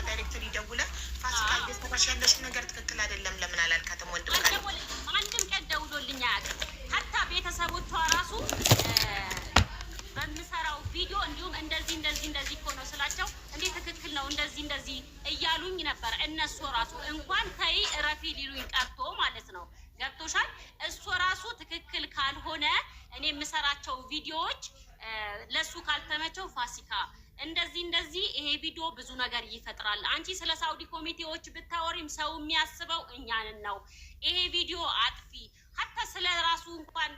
ዳይሬክተር ይደውለ ፋሲካ እየሰራሽ ያለሽው ነገር ትክክል አይደለም ለምን አላልካትም? ወንድም ካለ አንድም ቀን ደውሎልኝ አያውቅም። ሀታ ቤተሰቦቿ ራሱ በምሰራው ቪዲዮ እንዲሁም እንደዚህ እኮ ነው ስላቸው እንዴ ትክክል ነው እንደዚህ እያሉኝ ነበር። እነሱ ራሱ እንኳን ተይ እረፊ ሊሉኝ ቀርቶ ማለት ነው። ገብቶሻል? እሱ ራሱ ትክክል ካልሆነ እኔ የምሰራቸው ቪዲዮዎች ለሱ ካልተመቸው ፋሲካ እንደዚህ ይሄ ቪዲዮ ብዙ ነገር ይፈጥራል። አንቺ ስለ ሳውዲ ኮሚቴዎች ብታወሪም ሰው የሚያስበው እኛንን ነው። ይሄ ቪዲዮ አጥፊ ሀታ ስለ ራሱ እንኳን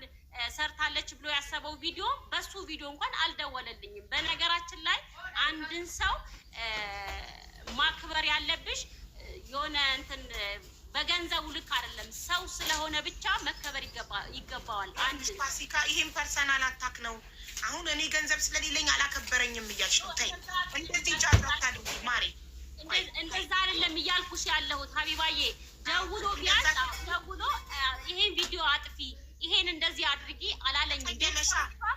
ሰርታለች ብሎ ያሰበው ቪዲዮ በሱ ቪዲዮ እንኳን አልደወለልኝም። በነገራችን ላይ አንድን ሰው ማክበር ያለብሽ የሆነ እንትን በገንዘቡ ልክ አይደለም። ሰው ስለሆነ ብቻ መከበር ይገባዋል። አንድ ፋሲካ ይሄን ፐርሰናል አታክ ነው። አሁን እኔ ገንዘብ ስለሌለኝ አላከበረኝም እያልሽ ነው። ታይ እንደዚህ ጃጃታ ደግሞ ማሪ እንደዛ አይደለም እያልኩሽ ያለሁት ሀቢባዬ። ደውሎ ቢያንስ ደውሎ ይሄን ቪዲዮ አጥፊ ይሄን እንደዚህ አድርጊ አላለኝም።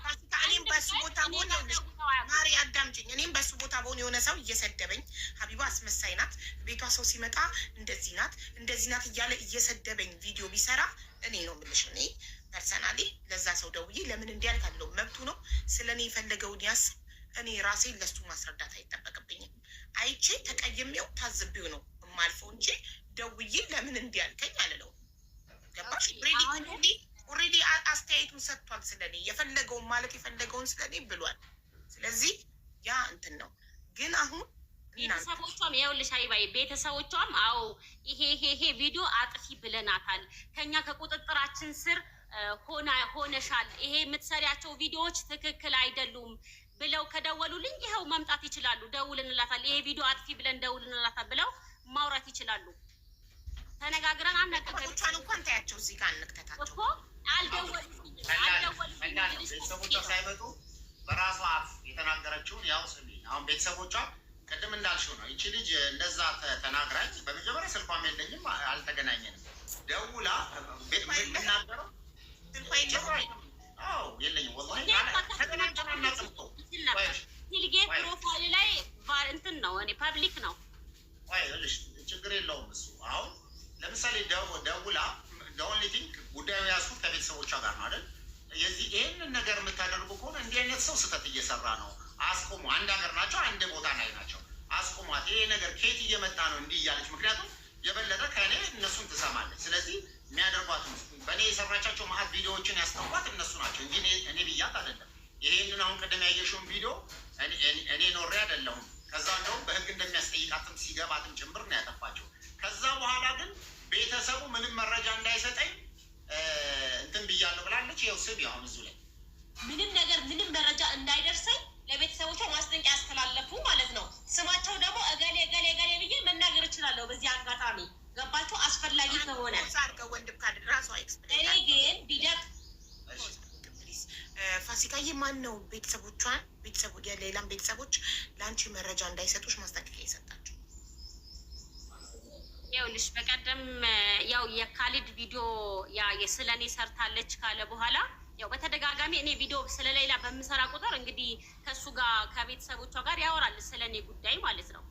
ፋሲካ እኔም በሱ ቦታ ሆነ ማሪ አዳምጪኝ። እኔም በሱ ቦታ ሆነ የሆነ ሰው እየሰደበኝ ሀቢባ አስመሳይ ናት፣ ቤቷ ሰው ሲመጣ እንደዚህ ናት እያለ እየሰደበኝ ቪዲዮ ቢሰራ እኔ ነው የምልሽ። እኔ ፐርሰናሊ ለዛ ሰው ደውዬ ለምን እንዲያልክ አለው መብቱ ነው። ስለ እኔ የፈለገውን ያስብ። እኔ ራሴን ለሱ ማስረዳት አይጠበቅብኝም። አይቼ ተቀይሜው ታዝቤው ነው የማልፈው እንጂ ደውዬ ለምን እንዲያልከኝ አልለው። ገባሽ? ኦልሬዲ አስተያየቱን ሰጥቷል። ስለኔ የፈለገውን ማለት የፈለገውን ስለኔ ብሏል። ስለዚህ ያ እንትን ነው። ግን አሁን ቤተሰቦቿም ይኸውልሽ ሀይባይ ቤተሰቦቿም አዎ ይሄ ቪዲዮ አጥፊ ብለናታል፣ ከኛ ከቁጥጥራችን ስር ሆነሻል፣ ይሄ የምትሰሪያቸው ቪዲዮዎች ትክክል አይደሉም ብለው ከደወሉልኝ ይኸው መምጣት ይችላሉ። ደውልንላታል፣ ይሄ ቪዲዮ አጥፊ ብለን ደውልንላታል ብለው ማውራት ይችላሉ። ተነጋግረን ቤተሰቦቿን እንኳን ታያቸው እዚህ ጋር እንክተታቸው እኮ አልደወሉልኝም። ቤተሰቦቿ ሳይመጡ በራሷ አፍ የተናገረችውን ያው ስሚ። አሁን ቤተሰቦቿ ቅድም እንዳልሽው ነው። ይቺ ልጅ እንደዛ ተናግራች በመጀመሪያ ስልኳም የለኝም አልተገናኘንም። ደውላ ቤት የምናገረው የለኝም ሲልጌ ፕሮፋይል ላይ እንትን ነው እኔ ፐብሊክ ነው ችግር የለውም እሱ። አሁን ለምሳሌ ደውላ ኦንሊ ቲንክ ጉዳዩ ያዝኩት ከቤተሰቦቿ ጋር ነው አይደል? ይህንን ነገር የምታደርጉ ከሆነ እንዲህ አይነት ሰው ስህተት እየሰራ ነው፣ አስቆሙ። አንድ ሀገር ናቸው፣ አንድ ቦታ ላይ ናቸው፣ አስቆሟት። ይሄ ነገር ከየት እየመጣ ነው እንዲህ እያለች፣ ምክንያቱም የበለጠ ከእኔ እነሱን ትሰማለች። ስለዚህ የሚያደርጓት በእኔ የሰራቻቸው መሀል ቪዲዮዎችን ያስተውቋት እነሱ ናቸው እንጂ እኔ ብያት አይደለም። ይሄንን አሁን ቅድም ያየሽውን ቪዲዮ እኔ ኖሬ አይደለሁም። ከዛ እንደውም በህግ እንደሚያስጠይቃትም ሲገባትም ጭምር ነው ያጠፋቸው። ከዛ በኋላ ግን ቤተሰቡ ምንም መረጃ እንዳይሰጠኝ እንትን ብያለሁ ብላለች። ይኸው ስም አሁን እዚሁ ላይ ምንም መረጃ እንዳይደርሰኝ ለቤተሰቦቿ ማስጠንቀቂያ ያስተላለፉ ማለት ነው። ስማቸው ደግሞ እገሌ ብዬ መናገር እችላለሁ በዚህ አጋጣሚ። ገባችሁ? አስፈላጊ ከሆነ ወንድም ካድር ራሷ እኔ ግን ቢደቅ ፋሲካዬ ማን ነው ሌላም ቤተሰቦች ለአንቺ መረጃ እንዳይሰጡሽ ማስጠንቀቂያ የሰጣቸው? ይኸውልሽ በቀደም ያው የካሊድ ቪዲዮ ስለኔ ሰርታለች ካለ በኋላ ያው በተደጋጋሚ እኔ ቪዲዮ ስለሌላ በምሰራ ቁጥር እንግዲህ ከሱ ጋር ከቤተሰቦቿ ጋር ያወራል ስለኔ ጉዳይ ማለት ነው።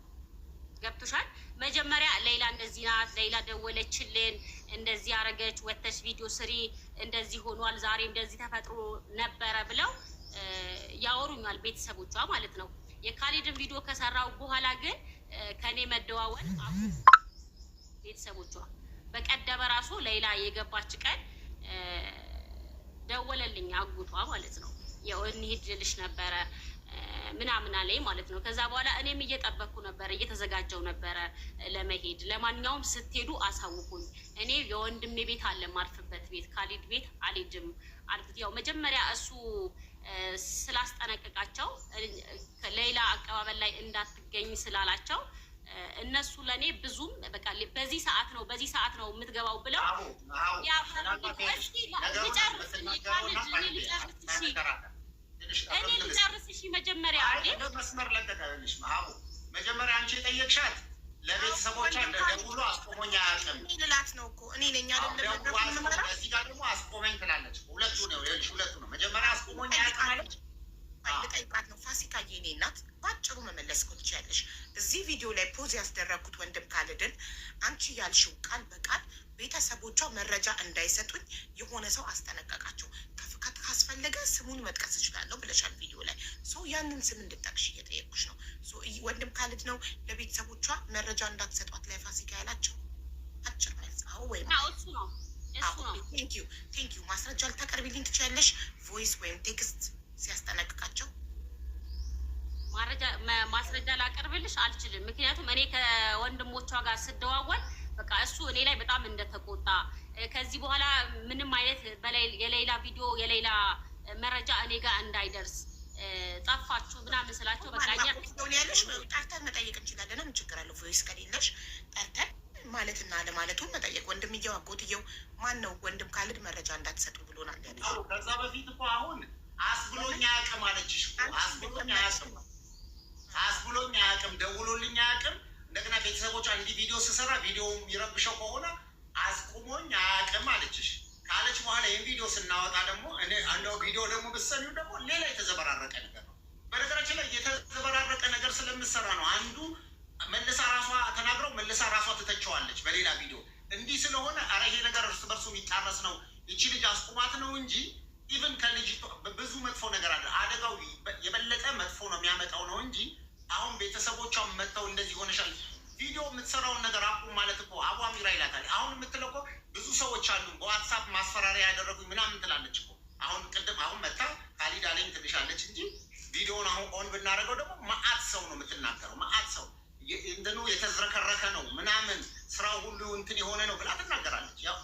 ገብቶሻል? መጀመሪያ ሌላ እንደዚህ ናት፣ ሌላ ደወለችልን፣ እንደዚህ አረገች፣ ወተሽ ቪዲዮ ስሪ፣ እንደዚህ ሆኗል፣ ዛሬ እንደዚህ ተፈጥሮ ነበረ ብለው ያወሩኛል ቤተሰቦቿ ማለት ነው። የካሊድን ቪዲዮ ከሰራው በኋላ ግን ከኔ መደዋወል ቤተሰቦቿ በቀደመ ራሱ ሌላ የገባች ቀን ደወለልኝ አጉቷ ማለት ነው። ያው እንሂድ ልሽ ነበረ ምናምን አለኝ ማለት ነው። ከዛ በኋላ እኔም እየጠበቅኩ ነበረ፣ እየተዘጋጀው ነበረ ለመሄድ። ለማንኛውም ስትሄዱ አሳውቁኝ፣ እኔ የወንድሜ ቤት አለ ማርፍበት ቤት፣ ካሊድ ቤት አልሄድም አልኩት። ያው መጀመሪያ እሱ ስላስጠነቀቃቸው ሌላ አቀባበል ላይ እንዳትገኝ ስላላቸው እነሱ ለኔ ብዙም በቃ በዚህ ሰዓት ነው የምትገባው ብለው እኔ ልጨርስሽ መጀመሪያ መጀመሪያ አንቺ የጠየቅሻት ለቤተሰቦቿ ደውሎ አስቆሞኝ አያውቅም ልላት ነው እኮ እኔ ነኝ አይደለም። እዚህ ጋር ደግሞ አስቆመኝ ትላለች። ሁለቱ ነው መጀመሪያ አስቆሞኝ አያውቅም አለች። ልጠይቃት ነው። ፋሲካ የኔ እናት በአጭሩ መመለስ እኮ ትችያለሽ። እዚህ ቪዲዮ ላይ ፖዝ ያስደረግኩት ወንድም ካልድን አንቺ ያልሽው ቃል በቃል ቤተሰቦቿ መረጃ እንዳይሰጡኝ የሆነ ሰው አስጠነቀቃቸው፣ ካስፈለገ ስሙን መጥቀስ እችላለሁ ብለሻል ቪዲዮ ላይ። ያንን ስም እንድጠቅሽ እየጠየቁሽ ነው። ወንድም ካልድ ነው ለቤተሰቦቿ መረጃ እንዳትሰጧት ለፋሲካ ያላቸው። አጭር መልስ አዎ ወይም እሱ ነው። ቴንኪዩ። ማስረጃ ልታቀርቢልኝ ትችያለሽ? ቮይስ ወይም ቴክስት ሲያስጠነቅቃቸው ማስረጃ ላቀርብልሽ አልችልም። ምክንያቱም እኔ ከወንድሞቿ ጋር ስደዋወል በቃ እሱ እኔ ላይ በጣም እንደተቆጣ ከዚህ በኋላ ምንም አይነት የሌላ ቪዲዮ የሌላ መረጃ እኔ ጋር እንዳይደርስ ጠፋችሁ ምናምን ስላቸው በቃ ያለሽ ጠርተን መጠየቅ እንችላለን። ምን ችግር አለው? ቮይስ ከሌለሽ ጠርተን ማለትና ለማለቱን መጠየቅ። ወንድምየው አጎትየው ማን ነው? ወንድም ካልድ መረጃ እንዳትሰጡ ብሎናል ያለ። ከዛ በፊት እኮ አሁን አስብሎኝ አያውቅም አለችሽ እኮ። አስብሎኝ አያውቅም፣ ደውሎልኝ አያውቅም። እንደገና ቤተሰቦቿ እንዲህ ቪዲዮ ስሰራ ቪዲዮ የሚረብሸው ከሆነ አስቁሞኝ አያውቅም አለችሽ። ካለች በኋላ ይህን ቪዲዮ ስናወጣ ደግሞ አንደው ቪዲዮ ደግሞ ብትሰሚው ደግሞ ሌላ የተዘበራረቀ ነገር ነው። በነገራችን ላይ የተዘበራረቀ ነገር ስለምሰራ ነው። አንዱ መልሳ ራሷ ተናግረው መልሳ ራሷ ትተቸዋለች በሌላ ቪዲዮ። እንዲህ ስለሆነ ኧረ ይሄ ነገር እርስ በርሱ የሚጣረስ ነው፣ ይቺ ልጅ አስቁማት ነው እንጂ ኢቨን ከልጅ ብዙ መጥፎ ነገር አለ። አደጋው የበለጠ መጥፎ ነው የሚያመጣው ነው እንጂ አሁን ቤተሰቦቿን መጥተው እንደዚህ ሆነሻል ቪዲዮ የምትሰራውን ነገር አቁም ማለት እኮ አቧሚራ ይላታል። አሁን የምትለው እኮ ብዙ ሰዎች አሉ በዋትሳፕ ማስፈራሪያ ያደረጉኝ ምናምን ትላለች እኮ። አሁን ቅድም አሁን መታ ካሊድ አለኝ ትልሻለች እንጂ ቪዲዮውን አሁን ኦን ብናደርገው ደግሞ መአት ሰው ነው የምትናገረው። መአት ሰው እንትኑ የተዝረከረከ ነው ምናምን ስራው ሁሉ እንትን የሆነ ነው ብላ ትናገራለች። ያው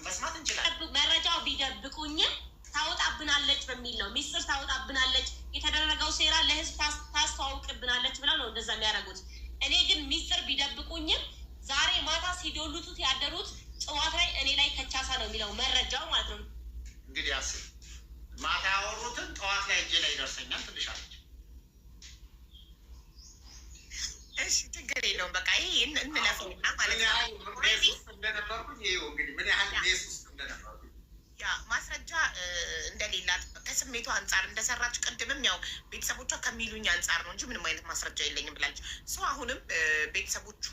መስማት እንችላለን። መረጃው ቢደብቁኝም ታወጣብናለች በሚል ነው። ሚስጥር ታወጣብናለች፣ የተደረገው ሴራ ለህዝብ ታስተዋውቅብናለች ብለው ነው እንደዛ የሚያደርጉት። እኔ ግን ሚስጥር ቢደብቁኝም ዛሬ ማታ ሲዶሉቱት ያደሩት ጽዋት ላይ እኔ ላይ ከቻሳ ነው የሚለው መረጃው ማለት ነው። እንግዲህ አስብ፣ ማታ ያወሩትን ጠዋት ላይ እጄ ላይ ይደርሰኛል ትልሻለች። እሺ ችግር የለውም። በቃ ይሄ እንለፈውና ማለት ነው እንደነበርኩኝ ይኸው እንግዲህ ምን ያህል ሜስ ውስጥ እንደነበርኩኝ ማስረጃ እንደሌላት ከስሜቷ አንጻር እንደሰራች ቅድምም ያው ቤተሰቦቿ ከሚሉኝ አንጻር ነው እንጂ ምንም አይነት ማስረጃ የለኝም ብላለች። አሁንም ቤተሰቦቹ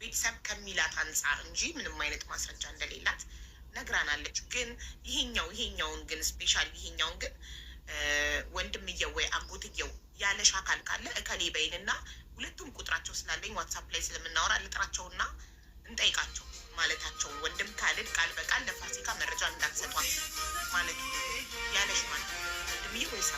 ቤተሰብ ከሚላት አንጻር እንጂ ምንም አይነት ማስረጃ እንደሌላት ነግራናለች። ግን ይሄኛውን ግን ስፔሻል ይሄኛውን ግን ወንድምየው ወይ አጎትየው ያለሽ አካል ካለ እከሌ በይንና ሁለቱም ቁጥራቸው ስላለኝ ዋትሳፕ ላይ ስለምናወራ ልጥራቸውና እንጠይቃቸው ማለታቸውን ወንድም ካልድ ቃል በቃል ለፋሲካ መረጃ እንዳትሰጧት ማለቱ ያለሽ ማለት ወንድምዬ ወይስ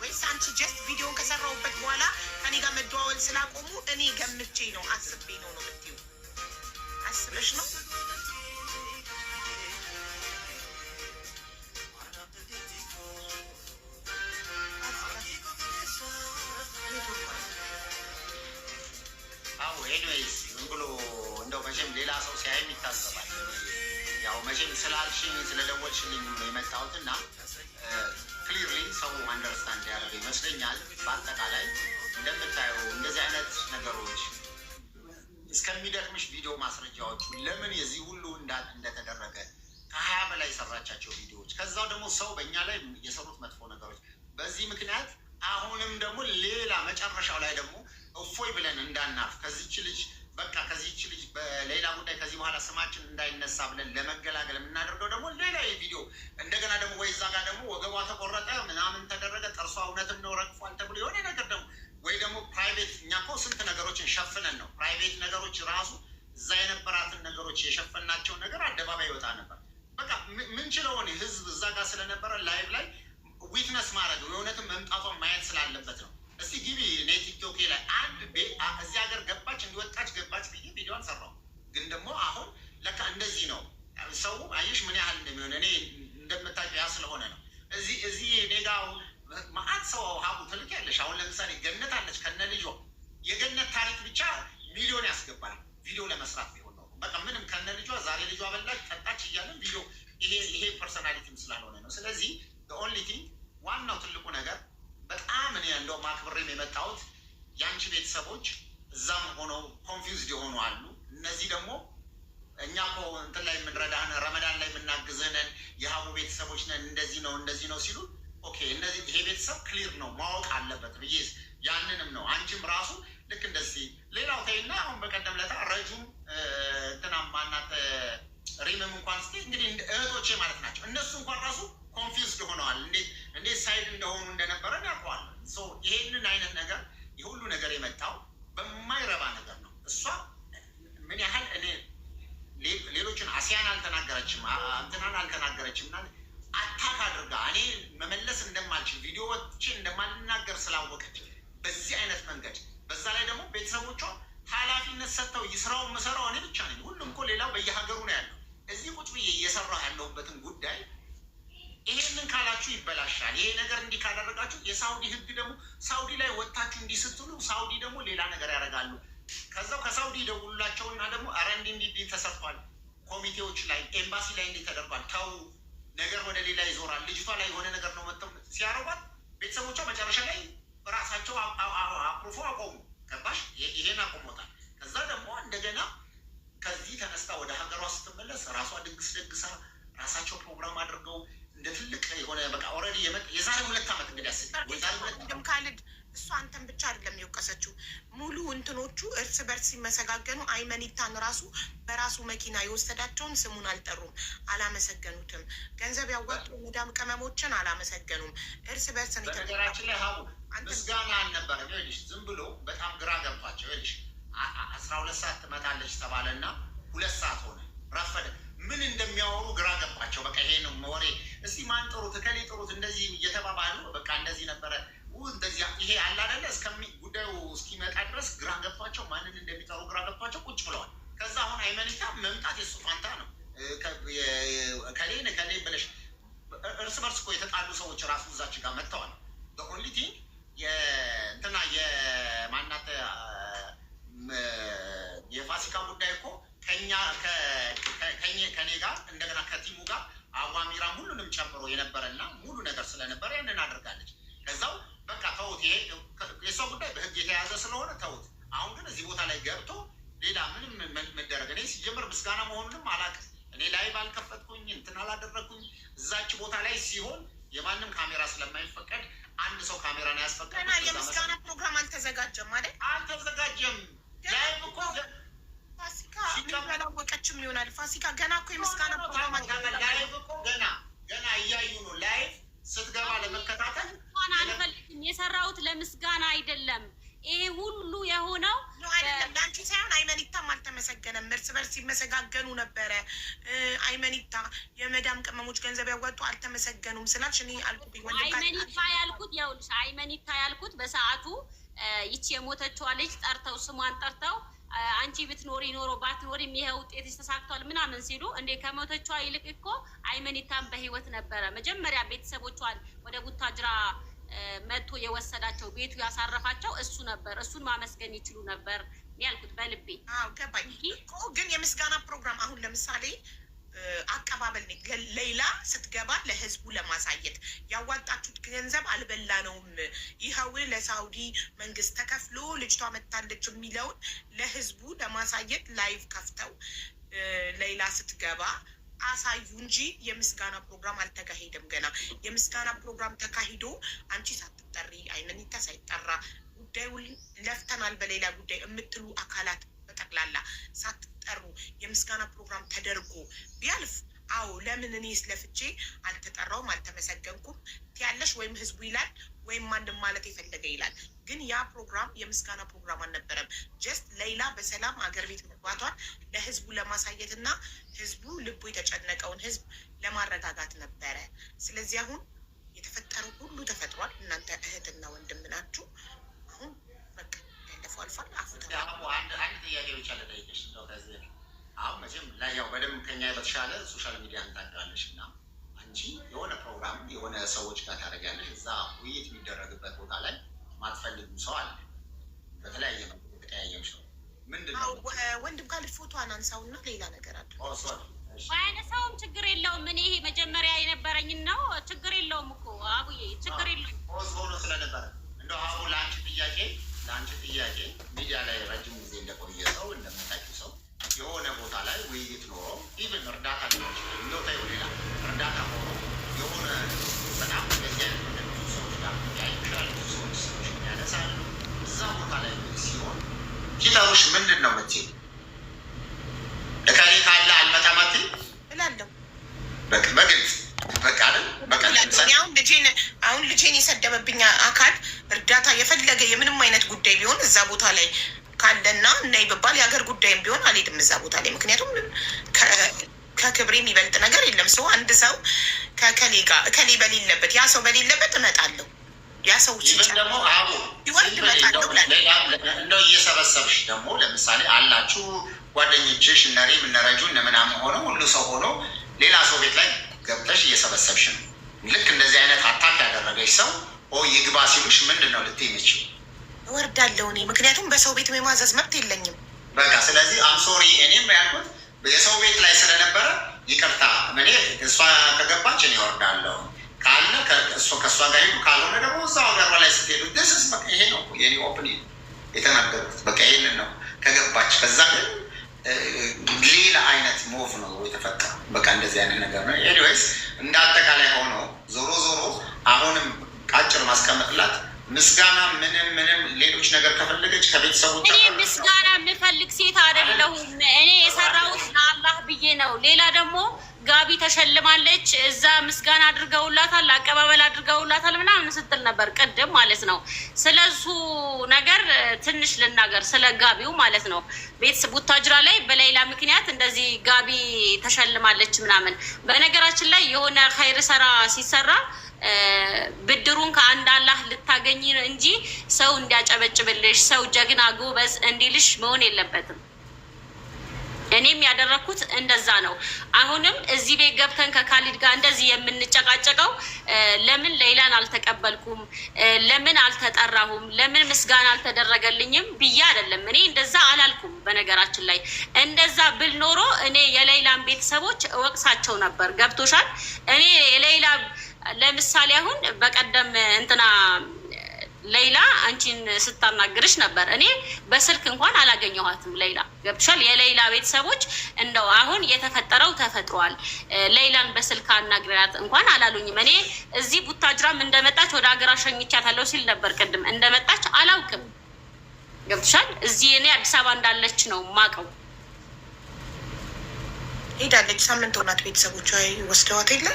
ወይስ አንቺ ጀስት ቪዲዮን ከሰራሁበት በኋላ ከኔ ጋር መደዋወል ስላቆሙ እኔ ገምቼ ነው አስቤ ነው የምትይው? አስበሽ ነው? ኤኒዌይስ ዝም ብሎ እንደው መቼም ሌላ ሰው ሲያይም ይታዘባል። ያው መቼም ስላልሽኝ ስለደወልሽልኝ የመጣሁት እና ክሊርሊ ሰው አንደርስታንድ ያደርገ ይመስለኛል። በአጠቃላይ እንደምታየው እንደዚህ አይነት ነገሮች እስከሚደክምሽ ቪዲዮ ማስረጃዎቹ ለምን የዚህ ሁሉ እንደተደረገ ከ20 በላይ የሰራቻቸው ቪዲዮዎች፣ ከዛው ደግሞ ሰው በእኛ ላይ የሰሩት መጥፎ ነገሮች፣ በዚህ ምክንያት አሁንም ደግሞ ሌላ መጨረሻው ላይ ደግሞ እፎይ ብለን እንዳናርፍ ከዚች ልጅ በቃ ከዚች ልጅ በሌላ ጉዳይ ከዚህ በኋላ ስማችን እንዳይነሳ ብለን ለመገላገል የምናደርገው ደግሞ ሌላ የቪዲዮ እንደገና ደግሞ ወይ እዛ ጋር ደግሞ ወገቧ ተቆረጠ ምናምን ተደረገ ጥርሷ እውነትም ነው ረግፏል ተብሎ የሆነ ነገር ደግሞ ወይ ደግሞ ፕራይቬት እኛ እኮ ስንት ነገሮችን ሸፍነን ነው ፕራይቬት ነገሮች ራሱ እዛ የነበራትን ነገሮች የሸፈናቸውን ነገር አደባባይ ይወጣ ነበር። በቃ ምንችለውን ህዝብ እዛ ጋር ስለነበረ ላይቭ ላይ ዊትነስ ማድረግ የእውነትም መምጣቷን ማየት ስላለበት ነው። እስቲ ግቢ እኔ ቲክቶኬ ላይ አንድ እዚህ ሀገር ገባች እንዲወጣች ገባች ብዬ ቪዲዮን ሰራው። ግን ደግሞ አሁን ለካ እንደዚህ ነው ሰው አየሽ ምን ያህል እንደሚሆን እኔ እንደምታውቂው ያ ስለሆነ ነው። እዚህ እኔ ጋ ማአት ሰው ሀቡ ትልቅ ያለሽ አሁን ለምሳሌ ገነት አለች ከነ ልጇ የገነት ታሪክ ብቻ ሚሊዮን ያስገባል ቪዲዮ ለመስራት ቢሆን ነው። በቃ ምንም ከነ ልጇ ዛሬ ልጇ በላች ጠጣች እያለን ቪዲዮ ይሄ ፐርሶናሊቲም ስላልሆነ ነው። ስለዚህ ኦንሊ ቲንግ ዋናው ትልቁ ነገር በጣም እኔ እንደውም አክብሬም የመጣሁት የአንቺ ቤተሰቦች እዛም ሆነው ኮንፊውዝድ የሆኑ አሉ። እነዚህ ደግሞ እኛ እኮ እንትን ላይ የምንረዳህን ረመዳን ላይ የምናግዝህንን የሀቡ ቤተሰቦች ነን እንደዚህ ነው ሲሉ ኦኬ እነዚህ ይሄ ቤተሰብ ክሊር ነው ማወቅ አለበት ብዬ ያንንም ነው አንቺም ራሱ ልክ እንደዚህ ሌላው ተይና አሁን በቀደም ለታ ረጁም እንትና ማናት ሪምም እንኳን ስ እንግዲህ እህቶቼ ማለት ናቸው እነሱ እንኳን ራሱ ኮንፊውዝድ ሆነዋል እንዴት ሳይድ እንደሆኑ እንደነበረ ያውቀዋል። ይሄንን አይነት ነገር የሁሉ ነገር የመጣው በማይረባ ነገር ነው። እሷ ምን ያህል እኔ ሌሎችን አሲያን አልተናገረችም እንትናን አልተናገረችም እና አታክ አድርጋ እኔ መመለስ እንደማልችል ቪዲዮዎችን እንደማልናገር ስላወቀች በዚህ አይነት መንገድ በዛ ላይ ደግሞ ቤተሰቦቿ ኃላፊነት ሰጥተው ይስራው መሰራው እኔ ብቻ ነኝ። ሁሉም እኮ ሌላው በየሀገሩ ነው ያለው። እዚህ ቁጭ ብዬ እየሰራሁ ያለሁበትን ጉዳይ ይሄንን ካላችሁ ይበላሻል። ይሄ ነገር እንዲህ ካደረጋችሁ የሳውዲ ህግ ደግሞ ሳውዲ ላይ ወጥታችሁ እንዲህ ስትሉ ሳውዲ ደግሞ ሌላ ነገር ያደርጋሉ። ከዛው ከሳውዲ ደውሉላቸውና ደግሞ ኧረ እንዲህ ተሰርቷል፣ ኮሚቴዎች ላይ ኤምባሲ ላይ እንዲህ ተደርጓል፣ ተው ነገር ወደ ሌላ ይዞራል፣ ልጅቷ ላይ የሆነ ነገር ነው መጥተው ሲያረጓት ቤተሰቦቿ መጨረሻ ላይ ራሳቸው አፕሮፎ አቆሙ። ገባሽ? ይሄን አቆሞታል። ከዛ ደግሞ እንደገና ከዚህ ተነስታ ወደ ሀገሯ ስትመለስ ራሷ ድግስ ደግሳ ራሳቸው ፕሮግራም አድርገው እንደ ትልቅ የሆነ በቃ ኦልሬዲ የዛሬ 2 ዓመት እንግዲህ ያስብ ካልድ እሷ አንተን ብቻ አይደለም የወቀሰችው። ሙሉ እንትኖቹ እርስ በርስ ሲመሰጋገኑ አይመኒታን ራሱ በራሱ መኪና የወሰዳቸውን ስሙን አልጠሩም፣ አላመሰገኑትም። ገንዘብ ያወጡ መዳም ቅመሞችን አላመሰገኑም። እርስ በርስ ነው። በነገራችን ላይ ሀቡ ምስጋና አልነበረም። ይኸውልሽ ዝም ብሎ በጣም ግራ ገብቷቸው ይኸውልሽ 12 ሰዓት ትመጣለች ተባለና 2 ሰዓት ሆነ ረፈደ። ምን እንደሚያወሩ ግራ ገባቸው። በቃ ይሄ ነው ወሬ። እስቲ ማን ጥሩት እከሌ ጥሩት እንደዚህ እየተባባሉ በቃ እንደዚህ ነበረ እንደዚህ ይሄ አለ አይደለ ጉዳዩ እስኪመጣ ድረስ ግራ ገብቷቸው ማንን እንደሚጠሩ ግራ ገብቷቸው ቁጭ ብለዋል። ከዛ አሁን አይመኒታ መምጣት የሱ ፋንታ ነው። ከሌ ብለሽ እርስ በርስ እኮ የተጣሉ ሰዎች ራሱ እዛች ጋር መጥተዋል። ኦንሊ ቲንግ እንትና የማናት የፋሲካ ጉዳይ እኮ ከኔ ጋር እንደገና ከቲሙ ጋር አዋሚራም ሁሉንም ጨምሮ የነበረና ሙሉ ነገር ስለነበረ ያንን አድርጋለች። ከዛው በቃ ተውት፣ ይሄ የሰው ጉዳይ በህግ የተያዘ ስለሆነ ተውት። አሁን ግን እዚህ ቦታ ላይ ገብቶ ሌላ ምንም መደረግ እኔ ሲጀምር ምስጋና መሆኑንም አላውቅም። እኔ ላይቭ አልከፈትኩኝ እንትን አላደረግኩኝ። እዛች ቦታ ላይ ሲሆን የማንም ካሜራ ስለማይፈቀድ አንድ ሰው ካሜራ ነው ያስፈቀደ። የምስጋና ፕሮግራም አልተዘጋጀም ማለት አልተዘጋጀም። ላይቭ እኮ ፋሲካ ያላወቀችም ይሆናል። ፋሲካ ገና እኮ የምስጋና ፕሮግራም ላይቭ እኮ ገና እያዩ ነው። ላይቭ ስትገባ ለመከታተል አልፈልግም። የሰራሁት ለምስጋና አይደለም። ይሄ ሁሉ የሆነው አይደለም ለአንቺ ሳይሆን አይመኒታም አልተመሰገነም። እርስ በርስ ሲመሰጋገኑ ነበረ። አይመኒታ የመዳም ቅመሞች ገንዘብ ያወጡ አልተመሰገኑም ስላልሽ እኔ አልኩኝ። አይመኒታ ያልኩት ይኸውልሽ፣ አይመኒታ ያልኩት በሰዓቱ ይቺ የሞተችዋ ልጅ ጠርተው ስሟን ጠርተው አንቺ ብትኖሪ ኖሮ ባትኖሪም ይሄ ውጤትሽ ተሳክቷል ምናምን ሲሉ እንዴ ከሞተችዋ ይልቅ እኮ አይመኒታም በህይወት ነበረ። መጀመሪያ ቤተሰቦቿን ወደ ቡታጅራ መጥቶ የወሰዳቸው ቤቱ ያሳረፋቸው እሱ ነበር። እሱን ማመስገን ይችሉ ነበር ያልኩት በልቤ። ገባኝ። ግን የምስጋና ፕሮግራም አሁን ለምሳሌ አቀባበል ሌላ ስትገባ ለህዝቡ ለማሳየት ያዋጣችሁት ገንዘብ አልበላነውም፣ ይኸው ለሳውዲ መንግስት ተከፍሎ ልጅቷ መታለች የሚለውን ለህዝቡ ለማሳየት ላይቭ ከፍተው ሌላ ስትገባ አሳዩ እንጂ የምስጋና ፕሮግራም አልተካሄደም። ገና የምስጋና ፕሮግራም ተካሂዶ አንቺ ሳትጠሪ አይመኒታ ሳይጠራ ጉዳዩን ለፍተናል በሌላ ጉዳይ የምትሉ አካላት በጠቅላላ ሳትጠሩ የምስጋና ፕሮግራም ተደርጎ ቢያልፍ አዎ ለምን እኔ ስለፍቼ አልተጠራውም አልተመሰገንኩም ያለሽ ወይም ህዝቡ ይላል ወይም ማንም ማለት የፈለገ ይላል። ግን ያ ፕሮግራም የምስጋና ፕሮግራም አልነበረም። ጀስት ሌላ በሰላም አገር ቤት መግባቷን ለህዝቡ ለማሳየት እና ህዝቡ ልቡ የተጨነቀውን ህዝብ ለማረጋጋት ነበረ። ስለዚህ አሁን የተፈጠረው ሁሉ ተፈጥሯል። እናንተ እህትና ወንድም ናችሁ። አሁን በቃ ያለፈው አልፏል። አንድ ጥያቄ ብቻ ለጠይቅሽ እንደው ከዚህ አሁን መቼም ላይ ያው በደንብ ከኛ በተሻለ ሶሻል ሚዲያ እንታውቃለሽ እና አንቺ የሆነ ፕሮግራም የሆነ ሰዎች ጋር ታደርጊያለሽ። እዛ ውይይት የሚደረግበት ቦታ ላይ ማትፈልጉ ሰው አለ። በተለያየ መልኩ የተቀያየምሽ ነው ምንድን ነው? ወንድም ካል ፎቶዋን አንሳውና ሌላ ነገር አለ ባያነሳውም ችግር የለውም። እኔ ይሄ መጀመሪያ የነበረኝን ነው። ችግር የለውም እኮ አቡዬ፣ ችግር የለውም። ሆኖ ስለነበረ እንደው አቡ ለአንቺ ጥያቄ ሚዲያ ላይ ረጅም ጊዜ እንደቆየ ሰው እንደምታውቂው ሰው የሆነ ቦታ ላይ ውይይት ኖሮ ኢቭን እርዳታ ሊሆን ይችላል እንደው ታዩ ሌላ እርዳታ ሆኖ የሆነ በጣም እንደዚህ አይነት ብዙ ሰዎች ጋር ያይሻል ብዙ ሰዎች ያነሳሉ። እዛ ቦታ ላይ ሲሆን ኪታሮች ምንድን ነው የምትይው? እከሌ ካለ አልመጣም አትይም እላለሁ። በግልጽ በቃ አይደል? በቃ አሁን ልጄን የሰደበብኝ አካል እርዳታ የፈለገ የምንም አይነት ጉዳይ ቢሆን እዛ ቦታ ላይ ካለና እና ይበባል የሀገር ጉዳይም ቢሆን አልሄድም እዛ ቦታ ላይ። ምክንያቱም ከክብሬ የሚበልጥ ነገር የለም። ሰው አንድ ሰው ከከሌ ጋር እከሌ በሌለበት ያ ሰው በሌለበት እመጣለሁ። ያ ሰው ደግሞ አቡ ይወርድ እመጣለሁ ብላለሁ። እንደው እየሰበሰብሽ ደግሞ ለምሳሌ አላችሁ ጓደኞችሽ እነሬም እነረጁ እነምናምን ሆነው ሁሉ ሰው ሆኖ ሌላ ሰው ቤት ላይ ገብተሽ እየሰበሰብሽ ነው። ልክ እንደዚህ አይነት አታክ ያደረገች ሰው ይግባ ሲሉሽ ምንድን ነው ልትይ የምችው? እወርዳለሁ እኔ ምክንያቱም በሰው ቤት የማዘዝ መብት የለኝም። በቃ ስለዚህ አምሶሪ እኔም ያልኩት የሰው ቤት ላይ ስለነበረ ይቅርታ እኔ እሷ ከገባች እኔ እወርዳለሁ ካለ ከእሷ ጋር ሄዱ፣ ካልሆነ ደግሞ እዛው ሀገሯ ላይ ስትሄዱ ደስስ በቃ ይሄ ነው የኔ ኦፕን የተናገሩት። በቃ ይሄንን ነው ከገባች። ከዛ ግን ሌላ አይነት ሞቭ ነው የተፈጠረው። በቃ እንደዚህ አይነት ነገር ነው። ኤኒዌይስ እንደ አጠቃላይ ሆኖ ዞሮ ዞሮ አሁንም ቃጭር ማስቀመጥላት ምስጋና ምንም ሌሎች ነገር ከፈለገች ከቤተሰቦች እኔ ምስጋና የምፈልግ ሴት አይደለሁም። እኔ የሰራሁት ለአላህ ብዬ ነው። ሌላ ደግሞ ጋቢ ተሸልማለች፣ እዛ ምስጋና አድርገውላታል፣ አቀባበል አድርገውላታል ምናምን ስትል ነበር ቅድም ማለት ነው። ስለሱ ነገር ትንሽ ልናገር፣ ስለ ጋቢው ማለት ነው። ቡታጅራ ላይ በሌላ ምክንያት እንደዚህ ጋቢ ተሸልማለች ምናምን። በነገራችን ላይ የሆነ ኸይር ሰራ ሲሰራ ብድሩን ከአንድ አላህ ልታገኝ እንጂ ሰው እንዲያጨበጭብልሽ ሰው ጀግና ጎበዝ እንዲልሽ መሆን የለበትም። እኔም ያደረኩት እንደዛ ነው። አሁንም እዚህ ቤት ገብተን ከካሊድ ጋር እንደዚህ የምንጨቃጨቀው ለምን ሌላን አልተቀበልኩም፣ ለምን አልተጠራሁም፣ ለምን ምስጋና አልተደረገልኝም ብዬ አይደለም። እኔ እንደዛ አላልኩም። በነገራችን ላይ እንደዛ ብል ኖሮ እኔ የሌላን ቤተሰቦች እወቅሳቸው ነበር። ገብቶሻል? እኔ የሌላ ለምሳሌ አሁን በቀደም እንትና ሌላ አንቺን ስታናግርሽ ነበር። እኔ በስልክ እንኳን አላገኘኋትም። ሌላ ገብቶሻል? የሌላ ቤተሰቦች እንደው አሁን የተፈጠረው ተፈጥሯል፣ ሌላን በስልክ አናግራት እንኳን አላሉኝም። እኔ እዚህ ቡታጅራም እንደመጣች ወደ ሀገር አሸኝቻታለሁ ሲል ነበር ቅድም። እንደመጣች አላውቅም። ገብቶሻል? እዚህ እኔ አዲስ አበባ እንዳለች ነው ማቀው። ሄዳለች። ሳምንት ሆናት። ቤተሰቦቿ ወስደዋት የለ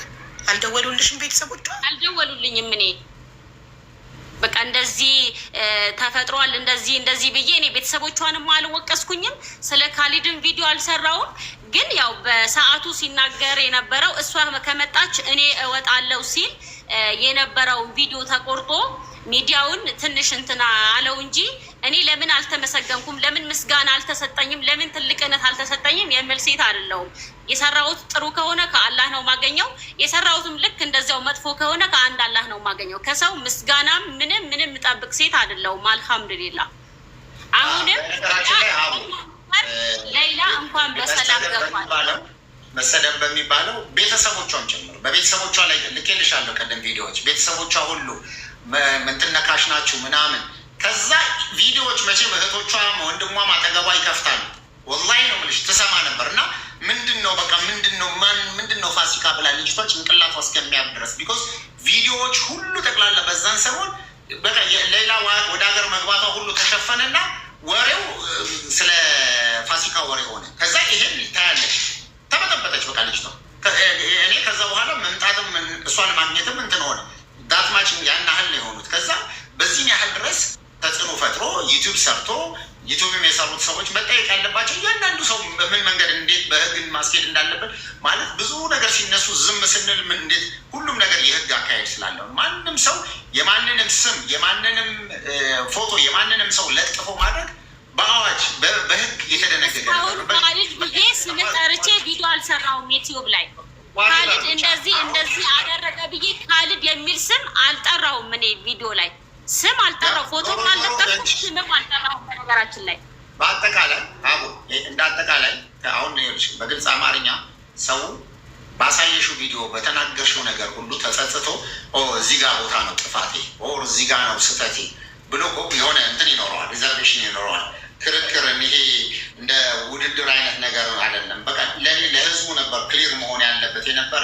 አልደወሉልሽም? ቤተሰቦቿ አልደወሉልኝም። እኔ በቃ እንደዚህ ተፈጥሯል እንደዚህ ብዬ እኔ ቤተሰቦቿንም አልወቀስኩኝም። ስለ ካሊድን ቪዲዮ አልሰራውም። ግን ያው በሰዓቱ ሲናገር የነበረው እሷ ከመጣች እኔ እወጣለሁ ሲል የነበረውን ቪዲዮ ተቆርጦ ሚዲያውን ትንሽ እንትና አለው እንጂ እኔ ለምን አልተመሰገንኩም፣ ለምን ምስጋና አልተሰጠኝም፣ ለምን ትልቅነት አልተሰጠኝም የሚል ሴት አይደለሁም። የሰራሁት ጥሩ ከሆነ ከአላህ ነው ማገኘው። የሰራሁትም ልክ እንደዚያው መጥፎ ከሆነ ከአንድ አላህ ነው ማገኘው። ከሰው ምስጋናም ምንም ጠብቅ ሴት አይደለሁም። አልሐምዱሊላህ። አሁንም ሌላ እንኳን በሰላም ገባል። መሰደብ በሚባለው ቤተሰቦቿም ጭምር በቤተሰቦቿ ላይ ልኬልሻለሁ ቀደም ቪዲዮዎች ቤተሰቦቿ ሁሉ ምንትነካሽ ናችሁ ምናምን። ከዛ ቪዲዮዎች መቼም እህቶቿም ወንድሟም አጠገቧ ይከፍታሉ። ወላሂ ነው የምልሽ ትሰማ ነበር። እና ምንድን ነው ፋሲካ ብላ ልጅቷ ጭንቅላቷ እስከሚያብ ድረስ ቢኮዝ ቪዲዮዎች ሁሉ ጠቅላላ በዛን ሰሞን በቃ ሌላ ወደ ሀገር መግባቷ ሁሉ ተሸፈነና ወሬው ስለ ፋሲካ ወሬ ሆነ። ከዛ ይሄን ታያለች፣ ተበጠበጠች በቃ ልጅቷ። እኔ ከዛ በኋላ መምጣትም እሷን ማግኘትም እንትን ሆነ። ዳትማች ያን ያህል ነው የሆኑት። ከዛ በዚህም ያህል ድረስ ተጽዕኖ ፈጥሮ ዩቱብ ሰርቶ ዩቱብም የሰሩት ሰዎች መጠየቅ ያለባቸው እያንዳንዱ ሰው በምን መንገድ እንዴት በህግ ማስኬድ እንዳለበት ማለት ብዙ ነገር ሲነሱ ዝም ስንል ምን እንዴት ሁሉም ነገር የህግ አካሄድ ስላለው ማንም ሰው የማንንም ስም የማንንም ፎቶ የማንንም ሰው ለጥፎ ማድረግ በአዋጅ በህግ የተደነገገ ነገር። ካሊድ ብዬ ስም ጠርቼ ቪዲዮ አልሰራውም ዩቲዩብ ላይ። ካሊድ እንደዚህ አደረገ ብዬ ካሊድ የሚል ስም አልጠራውም። እኔ ቪዲዮ ላይ ስም አልጠራው፣ ፎቶም አልለጠፍኩም፣ ስምም አልጠራውም። በነገራችን ላይ በአጠቃላይ አቡ እንደ አጠቃላይ አሁን በግልጽ አማርኛ ሰው ባሳየሽው ቪዲዮ በተናገርሽው ነገር ሁሉ ተጸጽቶ እዚህ ጋር ቦታ ነው ጥፋቴ እዚህ ጋር ነው ስህተቴ ብሎ የሆነ እንትን ይኖረዋል፣ ሪዘርቬሽን ይኖረዋል። ክርክርን ይሄ እንደ ውድድር ውድድር አይነት ነገር አይደለም። በቃ ለህዝቡ ነበር ክሊር መሆን ያለበት የነበረ።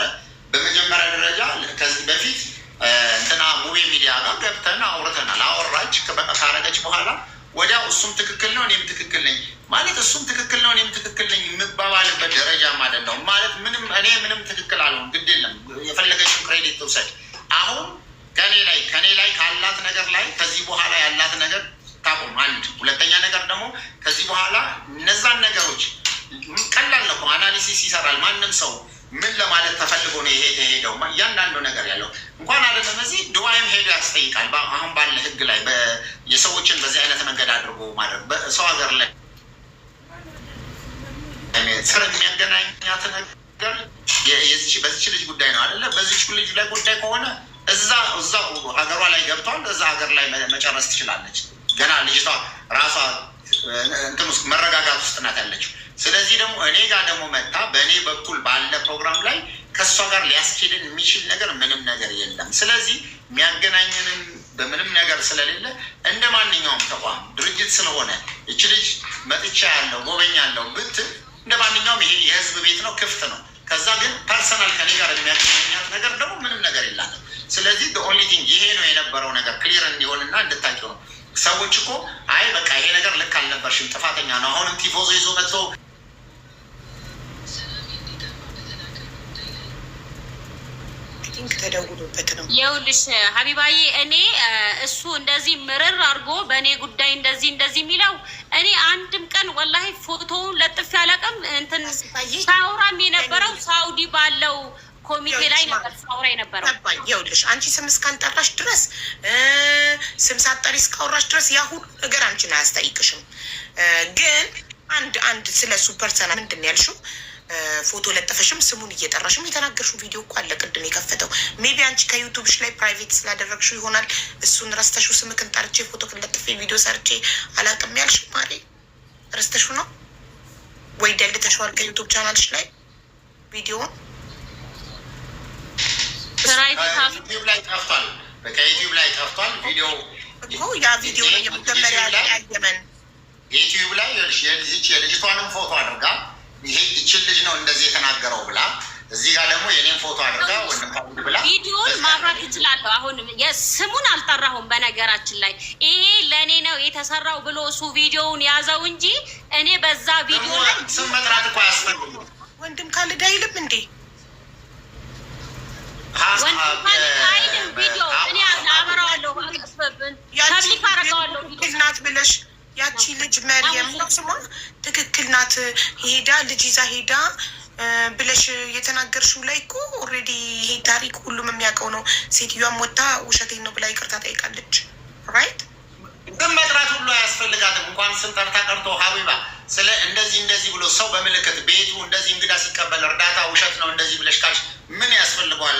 በመጀመሪያ ደረጃ ከዚህ በፊት እንትና ሙቤ ሚዲያ ጋር ገብተን አውርተናል። አወራች በቃ ካረገች በኋላ ወዲያው እሱም ትክክል ነው እኔም ትክክል ነኝ ማለት እሱም ትክክል ነው እኔም ትክክል ነኝ የምባባልበት ደረጃም አይደለም ማለት እኔ ምንም ትክክል አልሆን ግድ የለም የፈለገችው ክሬዲት ትውሰድ። አሁን ከኔ ላይ ካላት ነገር ላይ ከዚህ በኋላ ያላት ነገር ታቆም። አንድ ሁለተኛ ነገር ደግሞ ከዚህ በኋላ እነዛን ነገሮች ቀላል ነው አናሊሲስ ይሰራል ማንም ሰው ምን ለማለት ተፈልጎ ነው ይሄ ሄደው እያንዳንዱ ነገር ያለው እንኳን አይደለም እዚህ ዱባይም ሄዶ ያስጠይቃል። አሁን ባለ ህግ ላይ የሰዎችን በዚህ አይነት መንገድ አድርጎ ማድረግ በሰው ሀገር ላይ ስር የሚያገናኛት ነገር በዚች ልጅ ጉዳይ ነው አይደለ? በዚች ልጅ ላይ ጉዳይ ከሆነ እዛ ሀገሯ ላይ ገብቷል። እዛ ሀገር ላይ መጨረስ ትችላለች። ገና ልጅቷ ራሷ እንትን ውስጥ መረጋጋት ውስጥ ናት ያለችው። ስለዚህ ደግሞ እኔ ጋር ደግሞ መጣ በእኔ በኩል ባለ ፕሮግራም ላይ ከእሷ ጋር ሊያስኬድን የሚችል ነገር ምንም ነገር የለም። ስለዚህ የሚያገናኘንም በምንም ነገር ስለሌለ እንደ ማንኛውም ተቋም ድርጅት ስለሆነ እች ልጅ መጥቻ ያለው ጎበኛ ያለው ብትል እንደ ማንኛውም ይሄ የህዝብ ቤት ነው፣ ክፍት ነው። ከዛ ግን ፐርሰናል ከኔ ጋር የሚያገናኛት ነገር ደግሞ ምንም ነገር የላትም። ስለዚህ ኦንሊ ቲንግ ይሄ ነው የነበረው ነገር ክሊር እንዲሆንና እንድታውቂው ነው። ሰዎች እኮ አይ በቃ ይሄ ነገር ልክ አልነበርሽም ጥፋተኛ ነው አሁንም ቲፎዞ ይዞ መጥቶ ተደውሎበት ነው። ይኸውልሽ ሀቢባዬ እኔ እሱ እንደዚህ ምርር አድርጎ በእኔ ጉዳይ እንደዚህ የሚለው እኔ አንድም ቀን ወላሂ ፎቶውን ለጥፍ ያለቀም እንትን ሳውራም የነበረው ሳውዲ ባለው ኮሚቴ ላይ ነበር ሳውራ የነበረው። ይኸውልሽ አንቺ ስም እስካልጠራሽ ድረስ ስም ሳትጠሪ እስካወራሽ ድረስ ያ ሁሉ ነገር አንቺን አያስጠይቅሽም። ግን አንድ ስለ እሱ ፐርሰናል ምንድን ነው ያልሽው? ፎቶ ለጠፈሽም ስሙን እየጠራሽም የተናገርሽው ቪዲዮ እኮ አለ ቅድም የከፈተው። ሜቢ አንቺ ከዩቱብሽ ላይ ፕራይቬት ስላደረግሽው ይሆናል እሱን ረስተሽው ስምክን ጠርቼ ፎቶ ክለጥፌ ቪዲዮ ሰርቼ አላውቅም ያልሽው ማሬ ረስተሽው ነው ወይ ደልተሽዋል ከዩቱብ ቻናልሽ ላይ ቪዲዮውን? ዩቲዩብ ላይ ጠፍቷል። ከዩቲዩብ ላይ ጠፍቷል ቪዲዮ እኮ ያ ቪዲዮ ነው የመጀመሪያ ላይ ያየመን ዩቲዩብ ላይ የልጅቷንም ፎቶ አድርጋ ይሄ ይችል ልጅ ነው እንደዚህ የተናገረው ብላ እዚህ ጋር ደግሞ የኔን ፎቶ አድርጋ ወንድም ብላ ቪዲዮን ማብራት ይችላለሁ። አሁን የስሙን አልጠራሁም። በነገራችን ላይ ይሄ ለእኔ ነው የተሰራው ብሎ እሱ ቪዲዮውን ያዘው እንጂ እኔ በዛ ቪዲዮ ላይ ስም መጥራት እኮ አያስፈልግም። ወንድም ካልድ አይልም እንዴ? አይልም ቪዲዮ እኔ አበራዋለሁ ፐብሊክ አደርገዋለሁ ቪዲዮ ናት ብለሽ ያቺ ልጅ መርየም ነው ስሟ ትክክል ናት ሄዳ ልጅ ይዛ ሄዳ ብለሽ የተናገርሽው ላይ እኮ ኦልሬዲ ይሄ ታሪክ ሁሉም የሚያውቀው ነው። ሴትዮዋም ወጣ ውሸቴን ነው ብላ ይቅርታ ጠይቃለች። ራይት ግን መጥራት ሁሉ አያስፈልጋትም። እንኳን ስም ጠርታ ቀርቶ ሀቢባ ስለ እንደዚህ ብሎ ሰው በምልክት ቤቱ እንደዚህ እንግዳ ሲቀበል እርዳታ ውሸት ነው እንደዚህ ብለሽ ካልሽ ምን ያስፈልገዋል?